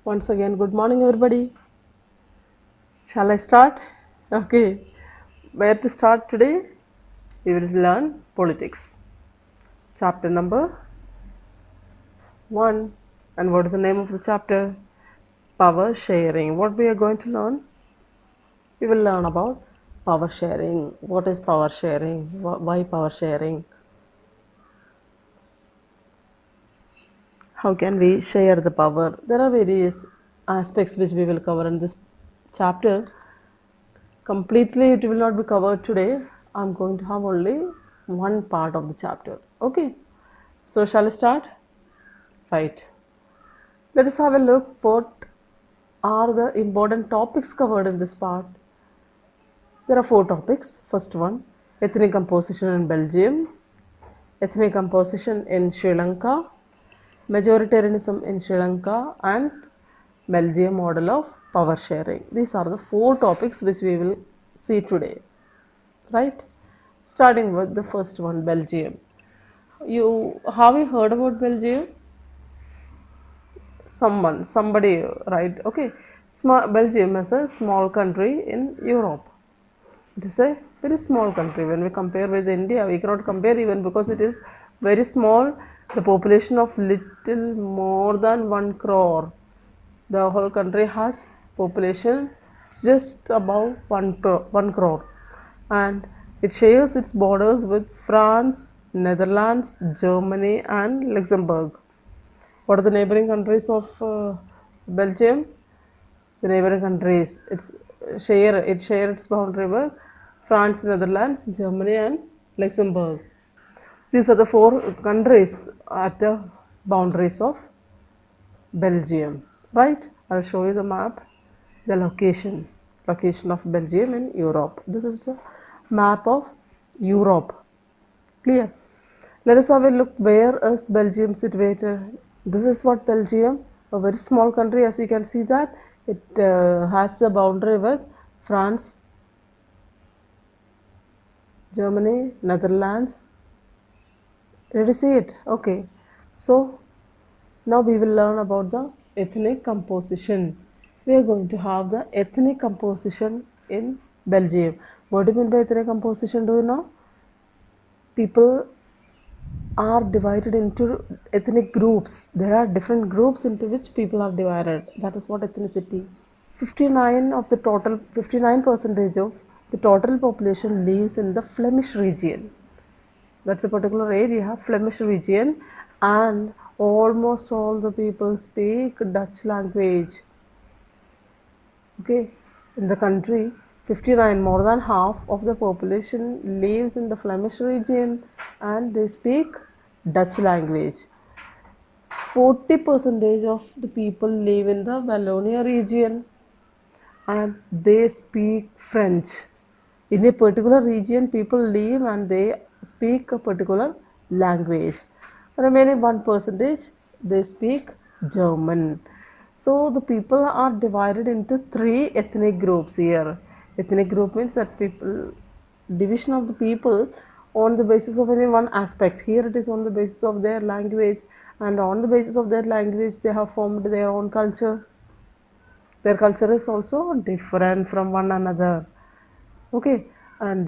Once again, good morning, everybody. Shall I start? Okay. Where to start today? We will learn politics. Chapter number 1. And what is the name of the chapter? Power sharing. What we are going to learn? We will learn about power sharing. What is power sharing? Why power sharing? How can we share the power? There are various aspects which we will cover in this chapter. Completely it will not be covered today. I'm going to have only one part of the chapter. Okay, so shall I start? Right, let us have a look what are the important topics covered in this part. There are four topics. First one, ethnic composition in Belgium, ethnic composition in Sri Lanka, majoritarianism in Sri Lanka, and Belgium model of power sharing. These are the four topics which we will see today. Right, starting with the first one, Belgium. You have you heard about Belgium? Somebody, right? Okay, Belgium is a small country in Europe. It is a very small country. When we compare with India, we cannot compare even because it is very small. The population of little more than 1 crore. The whole country has population just above 1 crore, and it shares its borders with France, Netherlands, Germany, and Luxembourg. What are the neighboring countries of Belgium? The neighboring countries. It share its boundary with France, Netherlands, Germany, and Luxembourg. These are the four countries at the boundaries of Belgium. Right? I'll show you the map, the location of Belgium in Europe. This is a map of Europe. Clear? Let us have a look where is Belgium situated. This is what Belgium, a very small country, as you can see that it has a boundary with France, Germany, Netherlands. Did you see it? Okay. So now we will learn about the ethnic composition. We are going to have the ethnic composition in Belgium. What do you mean by ethnic composition? Do you know? People are divided into ethnic groups. There are different groups into which people are divided. That is what ethnicity. 59 percentage of the total population lives in the Flemish region. That's a particular area, Flemish region, and almost all the people speak Dutch language. Okay, in the country, 59, more than half of the population lives in the Flemish region and they speak Dutch language. 40 percentage of the people live in the Wallonia region and they speak French. In a particular region, people live and they speak a particular language. Remaining 1% they speak German. So the people are divided into three ethnic groups here. Ethnic group means that people, division of the people on the basis of any one aspect. Here it is on the basis of their language, and on the basis of their language they have formed their own culture. Their culture is also different from one another. Okay, and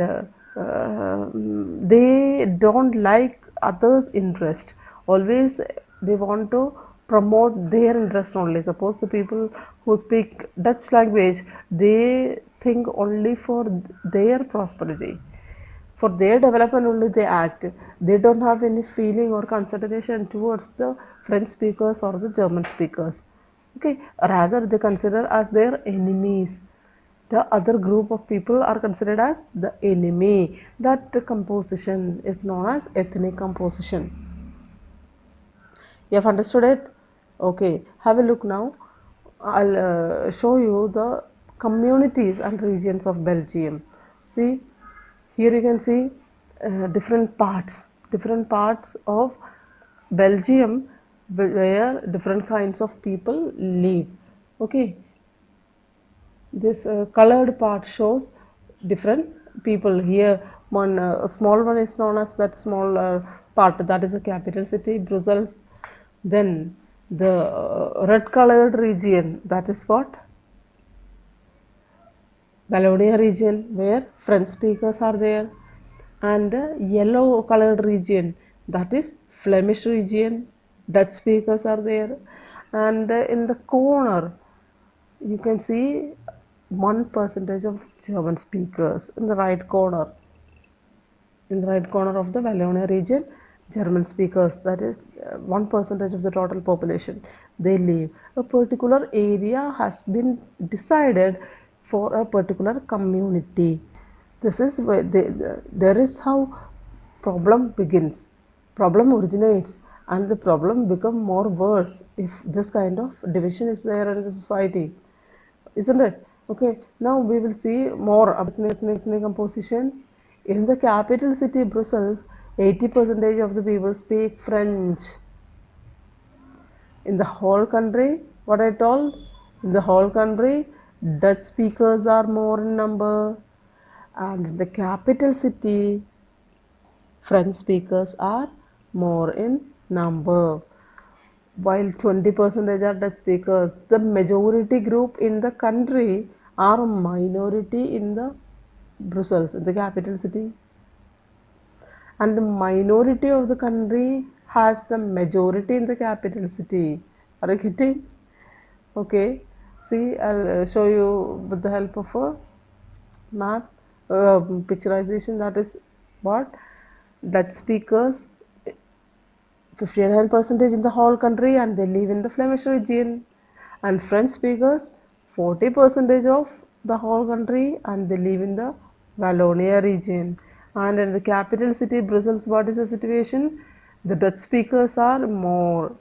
they don't like others interest. Always they want to promote their interest only. Suppose the people who speak Dutch language, they think only for their prosperity, for their development only they act. They don't have any feeling or consideration towards the French speakers or the German speakers. Okay, rather they consider as their enemies. The other group of people are considered as the enemy. That composition is known as ethnic composition. You have understood it? Okay, have a look now. I'll show you the communities and regions of Belgium. See, here you can see different parts of Belgium where different kinds of people live. Okay, this colored part shows different people. Here one small one is known as that small part, that is a capital city, Brussels. Then The red colored region, that is what? Wallonia region, where French speakers are there. And yellow colored region, that is Flemish region, Dutch speakers are there. And in the corner you can see 1% of the German speakers in the right corner. In the right corner of the Wallonia region, German speakers, that is 1% of the total population, they live. A particular area has been decided for a particular community. This is where there is how problem begins. Problem originates, and the problem become more worse if this kind of division is there in the society, isn't it? Okay, now we will see more about ethnic composition. In the capital city Brussels, 80% of the people speak French. In the whole country, what I told, in the whole country, Dutch speakers are more in number, and in the capital city, French speakers are more in number. While 20% are Dutch speakers, the majority group in the country are a minority in the Brussels, in the capital city. And the minority of the country has the majority in the capital city. Are you getting? Okay. See, I'll show you with the help of a map, picturization. That is what? Dutch speakers 59% in the whole country, and they live in the Flemish region. And French speakers 40% of the whole country, and they live in the Wallonia region. And in the capital city Brussels, what is the situation? The Dutch speakers are more,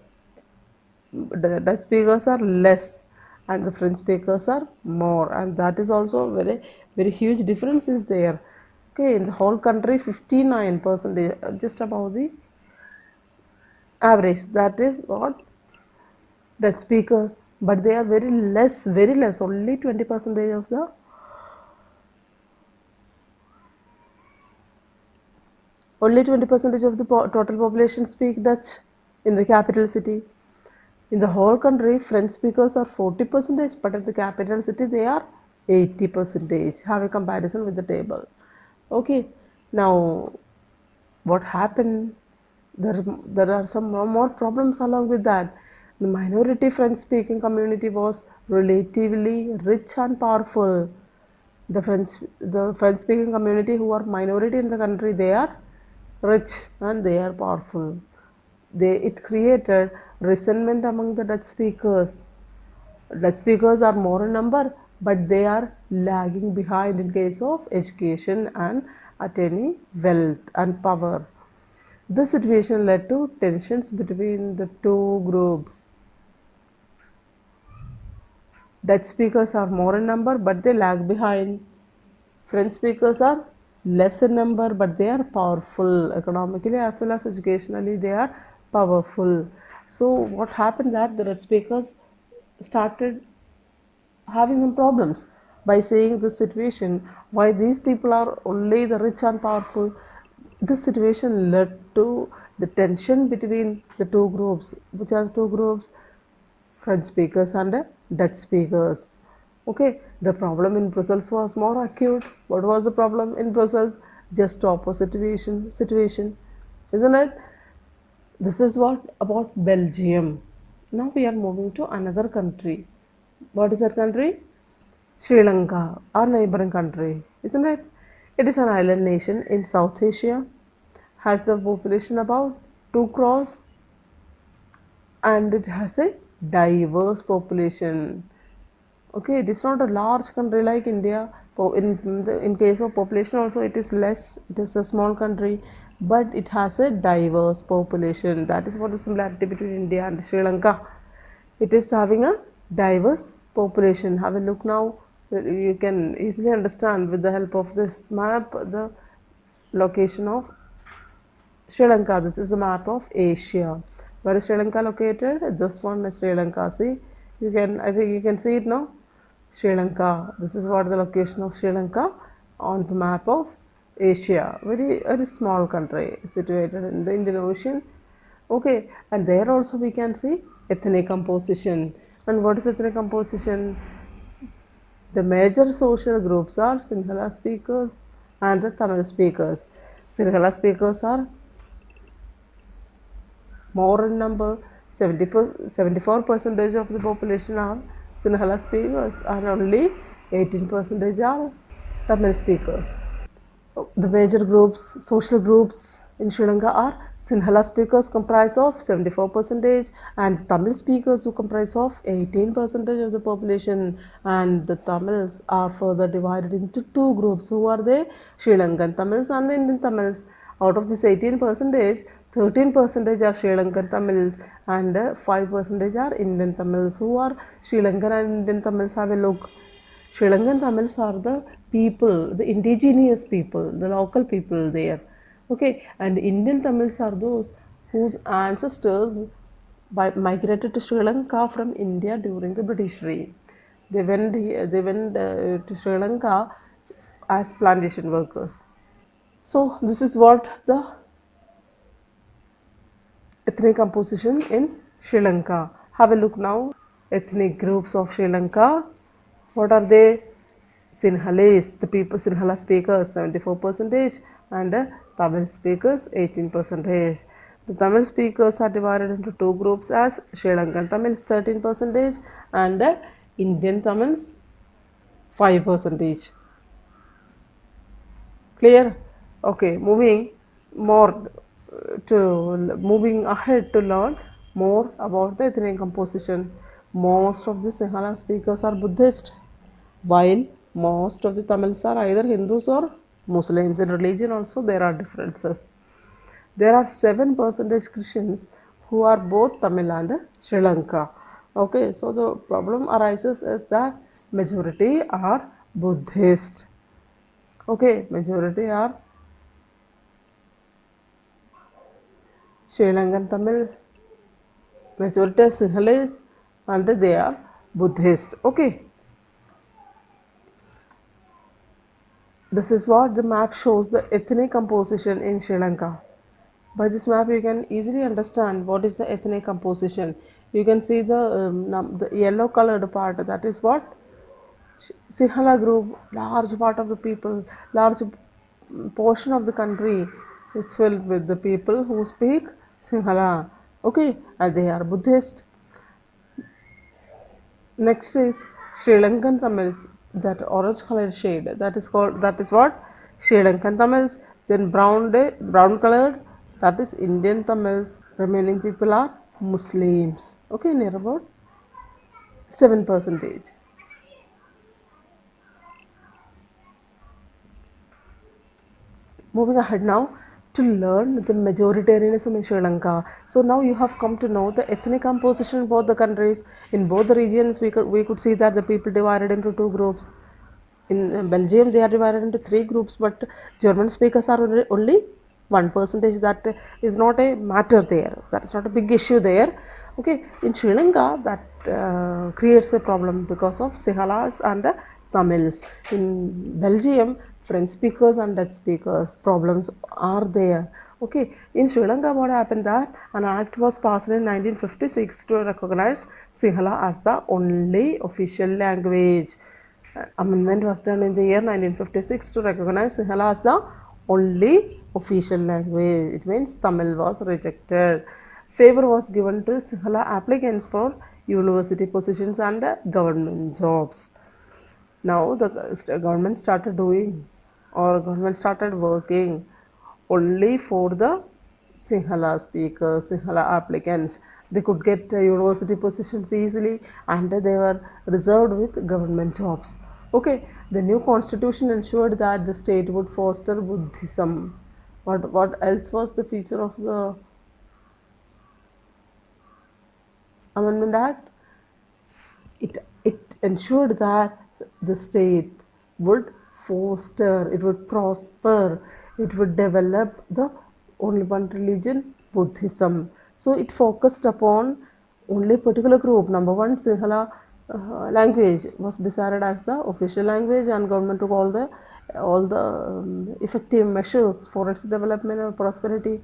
the Dutch speakers are less, and the French speakers are more, and that is also very huge difference is there. Okay, in the whole country 59%, just above the average, that is what? Dutch speakers, but they are very less, only 20% of the only 20% of the total population speak Dutch in the capital city. In the whole country, French speakers are 40%, but at the capital city they are 80%. Have a comparison with the table. Okay, now what happened? There are some more problems along with that. The minority French speaking community was relatively rich and powerful. The French speaking community who are minority in the country, they are rich and they are powerful. It created resentment among the Dutch speakers. Dutch speakers are more in number, but they are lagging behind in case of education and attaining wealth and power. This situation led to tensions between the two groups. Dutch speakers are more in number, but they lag behind. French speakers are less in number, but they are powerful economically as well as educationally. They are powerful. So what happened that the Dutch speakers started having some problems by saying this situation, why these people are only the rich and powerful. This situation led to the tension between the two groups. Which are the two groups? French speakers and Dutch speakers. Okay, the problem in Brussels was more acute. What was the problem in Brussels? Just opposite situation, isn't it? This is what about Belgium. Now we are moving to another country. What is that country? Sri Lanka, our neighboring country, isn't it? It is an island nation in South Asia, has the population about 2 crores, and it has a diverse population. Okay, it is not a large country like India. In case of population also it is less, it is a small country, but it has a diverse population. That is what the similarity between India and Sri Lanka. It is having a diverse population. Have a look now. You can easily understand with the help of this map the location of Sri Lanka. This is a map of Asia. Where is Sri Lanka located? This one is Sri Lanka. See, I think you can see it now. Sri Lanka. This is what the location of Sri Lanka on the map of Asia. Very small country situated in the Indian Ocean. Okay, and there also we can see ethnic composition. And what is ethnic composition? The major social groups are Sinhala speakers and the Tamil speakers. Sinhala speakers are more in number, 74 percentage of the population are Sinhala speakers and only 18 percentage are Tamil speakers. The major groups, social groups in Sri Lanka are Sinhala speakers comprise of 74 percentage and Tamil speakers who comprise of 18 percentage of the population, and the Tamils are further divided into two groups. Who are they? Sri Lankan Tamils and Indian Tamils. Out of this 18 percentage, 13 percentage are Sri Lankan Tamils and 5 percentage are Indian Tamils. Who are Sri Lankan and Indian Tamils? Have a look. Sri Lankan Tamils are the people, the indigenous people, the local people there. Okay, and Indian Tamils are those whose ancestors migrated to Sri Lanka from India during the British reign. They went to Sri Lanka as plantation workers. So this is what the ethnic composition in Sri Lanka. Have a look now. Ethnic groups of Sri Lanka. What are they? Sinhalese, the people Sinhala speakers 74 percentage and Tamil speakers 18 percentage. The Tamil speakers are divided into two groups as Sri Lankan Tamils 13 percentage and Indian Tamils 5 percentage. Clear? Okay, moving ahead to learn more about the ethnic composition. Most of the Sinhala speakers are Buddhist, while most of the Tamils are either Hindus or Muslims. In religion also there are differences. There are 7 percentage Christians who are both Tamil and Sri Lanka. Okay, so the problem arises is that majority are Buddhist. Okay, majority are Sri Lankan Tamils, majority are Sinhalese, and they are Buddhist. Okay. This is what the map shows the ethnic composition in Sri Lanka. By this map, you can easily understand what is the ethnic composition. You can see the yellow colored part, that is what? Sinhala group, large part of the people, large portion of the country is filled with the people who speak Sinhala. Okay, and they are Buddhist. Next is Sri Lankan Tamils, that orange colored shade, that is what? Sri Lankan Tamils. Then brown colored, that is Indian Tamils. Remaining people are Muslims. Okay, near about 7 percentage. Moving ahead now to learn the majoritarianism in Sri Lanka. So now you have come to know the ethnic composition in both the countries. In both the regions, we could see that the people divided into two groups. In Belgium, they are divided into three groups, but German speakers are only 1 percentage. That is not a matter there. That is not a big issue there. Okay, in Sri Lanka, that creates a problem because of Sinhalas and the Tamils. In Belgium, French speakers and Dutch speakers problems are there. Okay, in Sri Lanka, what happened that an act was passed in 1956 to recognize Sinhala as the only official language. Amendment was done in the year 1956 to recognize Sinhala as the only official language. It means Tamil was rejected. Favor was given to Sinhala applicants for university positions and government jobs. Now the government started working only for the Sinhala speakers, Sinhala applicants. They could get university positions easily and they were reserved with government jobs. Okay, the new constitution ensured that the state would foster Buddhism. What else was the feature of the Amendment Act? It ensured that the state would foster, it would prosper, it would develop the only one religion, Buddhism. So it focused upon only particular group. Number one, Sinhala language was decided as the official language, and government took all the effective measures for its development and prosperity.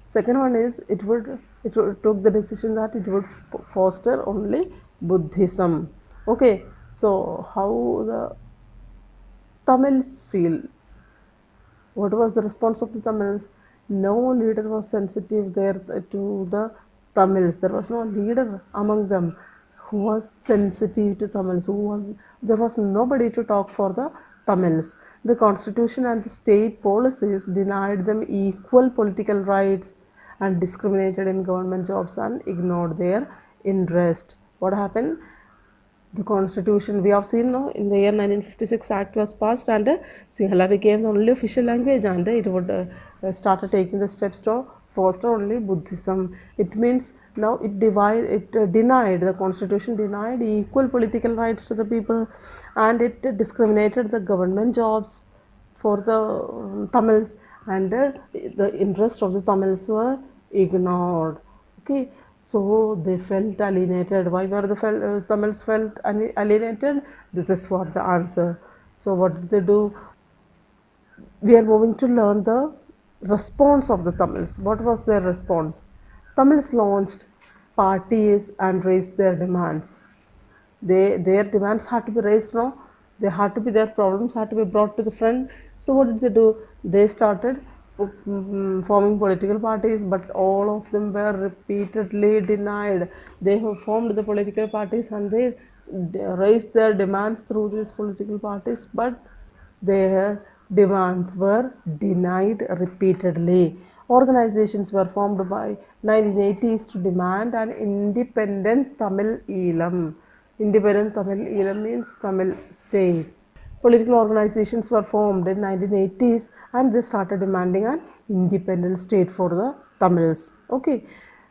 Second one is it took the decision that it would foster only Buddhism. Okay, so how the Tamils feel? What was the response of the Tamils? No leader was sensitive there to the Tamils. There was no leader among them who was sensitive to Tamils. There was nobody to talk for the Tamils. The constitution and the state policies denied them equal political rights and discriminated in government jobs and ignored their interest. What happened? The constitution we have seen now in the year 1956 act was passed, and Sinhala became the only official language, and it would started taking the steps to foster only Buddhism. It means now it denied, the constitution denied equal political rights to the people, and it discriminated the government jobs for the Tamils, and the interest of the Tamils were ignored. Okay, so they felt alienated. Why were the Tamils felt alienated? This is what the answer. So what did they do? We are moving to learn the response of the Tamils. What was their response? Tamils launched parties and raised their demands. Their demands had to be raised now. They had to be, their problems had to be brought to the front. So what did they do? They started forming political parties, but all of them were repeatedly denied. They have formed the political parties and they raised their demands through these political parties, but their demands were denied repeatedly. Organizations were formed by 1980s to demand an independent Tamil Eelam. Independent Tamil Eelam means Tamil state. Political organizations were formed in 1980s and they started demanding an independent state for the Tamils. Okay,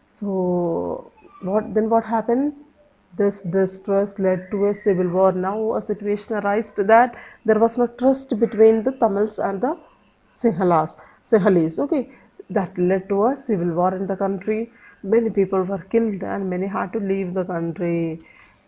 so what happened? This distrust led to a civil war. Now a situation arose that there was no trust between the Tamils and the Sinhalese. Okay, that led to a civil war in the country. Many people were killed and many had to leave the country.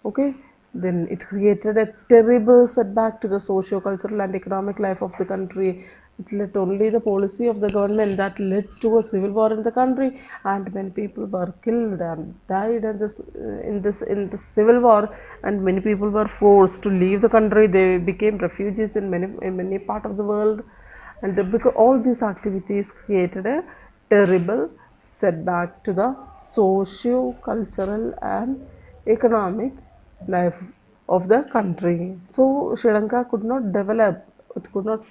Okay, then it created a terrible setback to the socio-cultural and economic life of the country. It led only the policy of the government that led to a civil war in the country, and many people were killed and died in the civil war, and many people were forced to leave the country. They became refugees in many part of the world, and because all these activities created a terrible setback to the socio-cultural and economic life of the country. So Sri Lanka could not develop, it could not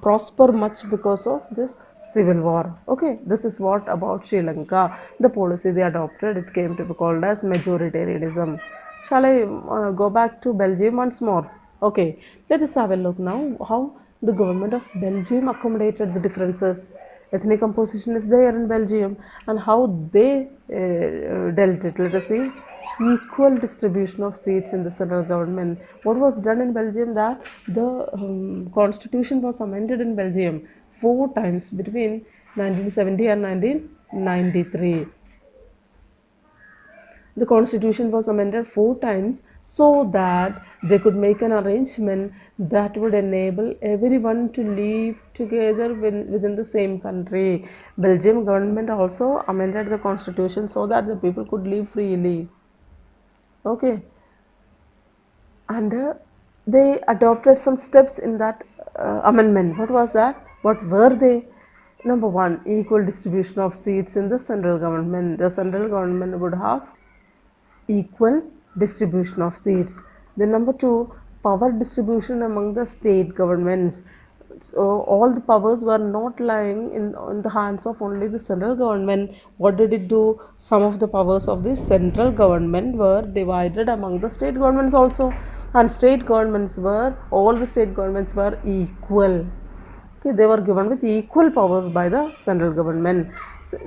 prosper much because of this civil war. Okay, this is what about Sri Lanka. The policy they adopted, it came to be called as majoritarianism. Shall I go back to Belgium once more? Okay, let us have a look now how the government of Belgium accommodated the differences. Ethnic composition is there in Belgium, and how they dealt it. Let us see. Equal distribution of seats in the central government. What was done in Belgium, that the constitution was amended in Belgium 4 times between 1970 and 1993. The constitution was amended 4 times so that they could make an arrangement that would enable everyone to live together within the same country. Belgium government also amended the constitution so that the people could live freely. Okay, and they adopted some steps in that amendment. What was that? What were they? Number one, equal distribution of seats in the central government. The central government would have equal distribution of seats. Then number two, power distribution among the state governments. So all the powers were not lying in the hands of only the central government. What did it do? Some of the powers of the central government were divided among the state governments also, and all the state governments were equal. Okay, they were given with equal powers by the central government.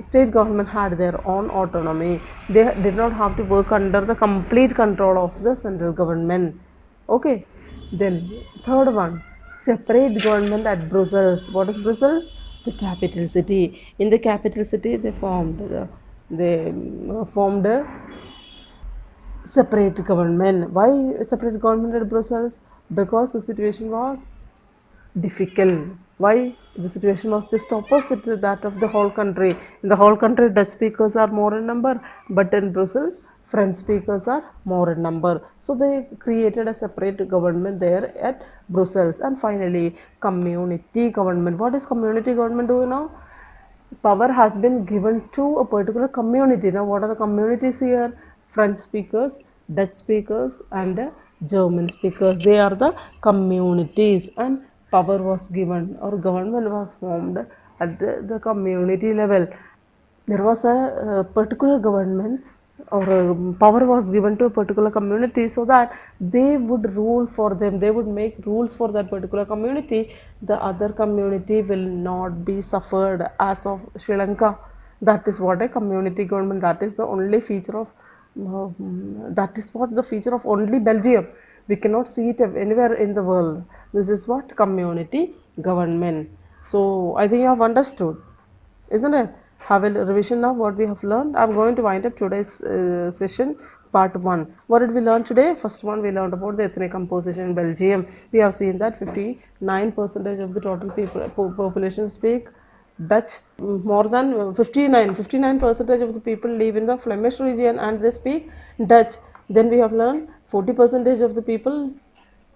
State government had their own autonomy. They did not have to work under the complete control of the central government. Okay, then third one, separate government at Brussels. What is Brussels? The capital city. In the capital city, they formed a separate government. Why separate government at Brussels? Because the situation was difficult. Why? The situation was just opposite to that of the whole country. In the whole country, Dutch speakers are more in number, but in Brussels, French speakers are more in number. So they created a separate government there at Brussels. And finally, community government. What is community government? Do you know? Power has been given to a particular community. Now, what are the communities here? French speakers, Dutch speakers, and German speakers. They are the communities, and power was given or government was formed at the community level. There was a particular government or power was given to a particular community so that they would rule for them, they would make rules for that particular community. The other community will not be suffered as of Sri Lanka. That is what a community government, that is the only feature of that is what the feature of only Belgium. We cannot see it anywhere in the world. This is what community government. So I think you have understood, isn't it? Have a revision now what we have learned. I'm going to wind up today's session part 1. What did we learn today? First one, we learned about the ethnic composition in Belgium. We have seen that 59% of the total people population speak Dutch. More than 59% of the people live in the Flemish region and they speak Dutch. Then we have learned 40% of the people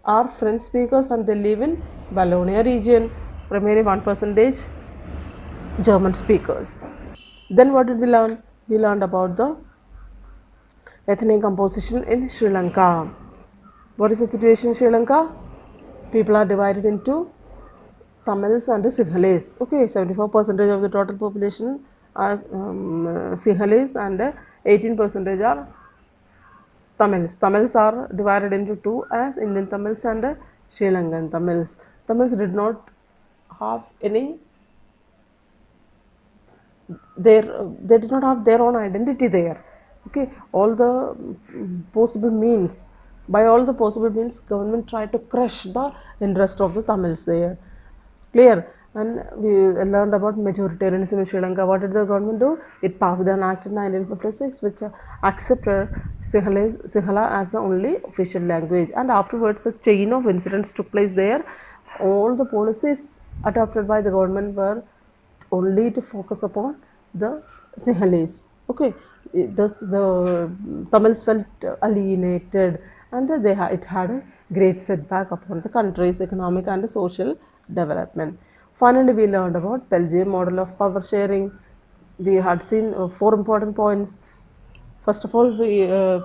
are French speakers and they live in Wallonia region. Remaining 1% German speakers. Then what did we learn? We learned about the ethnic composition in Sri Lanka. What is the situation in Sri Lanka? People are divided into Tamils and Sinhalese. Okay, 74% of the total population are Sinhalese and 18% are Tamils. Tamils are divided into two as Indian Tamils and Sri Lankan Tamils. Tamils did not have any they did not have their own identity there. Okay, all the possible means, by all the possible means, government tried to crush the interest of the Tamils there. Clear? And we learned about majoritarianism in Sri Lanka. What did the government do? It passed an act in 1956 which accepted Sinhala as the only official language. And afterwards, a chain of incidents took place there. All the policies adopted by the government were only to focus upon the Sinhalese. Okay, thus the Tamils felt alienated, and it had a great setback upon the country's economic and social development. Finally, we learned about Belgium model of power sharing. We had seen 4 important points. First of all,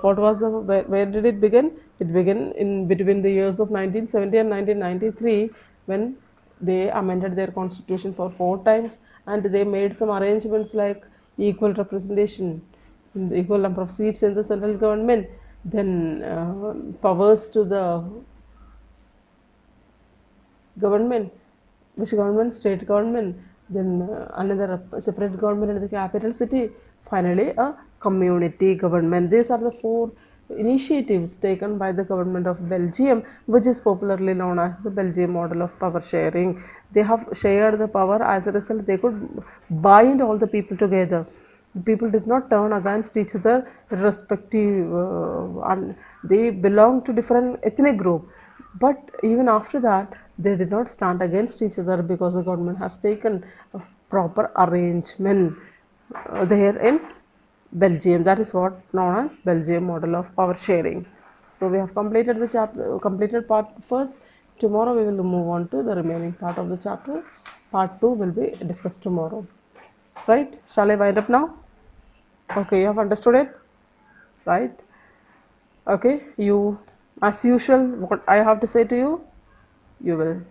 what was where did it begin? It began in between the years of 1970 and 1993 when they amended their constitution for 4 times and they made some arrangements like equal representation, the equal number of seats in the central government, then powers to the government, which government? State government, then another separate government in the capital city, finally a community government. These are the 4 initiatives taken by the government of Belgium, which is popularly known as the Belgium model of power sharing. They have shared the power. As a result, they could bind all the people together. The people did not turn against each other irrespective, and they belong to different ethnic group. But even after that, they did not stand against each other because the government has taken a proper arrangement there in Belgium. That is what known as Belgium model of power sharing. So we have completed the chapter, completed part first. Tomorrow we will move on to the remaining part of the chapter. Part 2 will be discussed tomorrow. Right? Shall I wind up now? Okay, you have understood it? Right? Okay, you, as usual, what I have to say to you, you will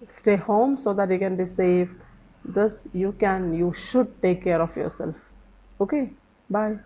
stay home so that you can be safe. Thus, you should take care of yourself. Okay, bye.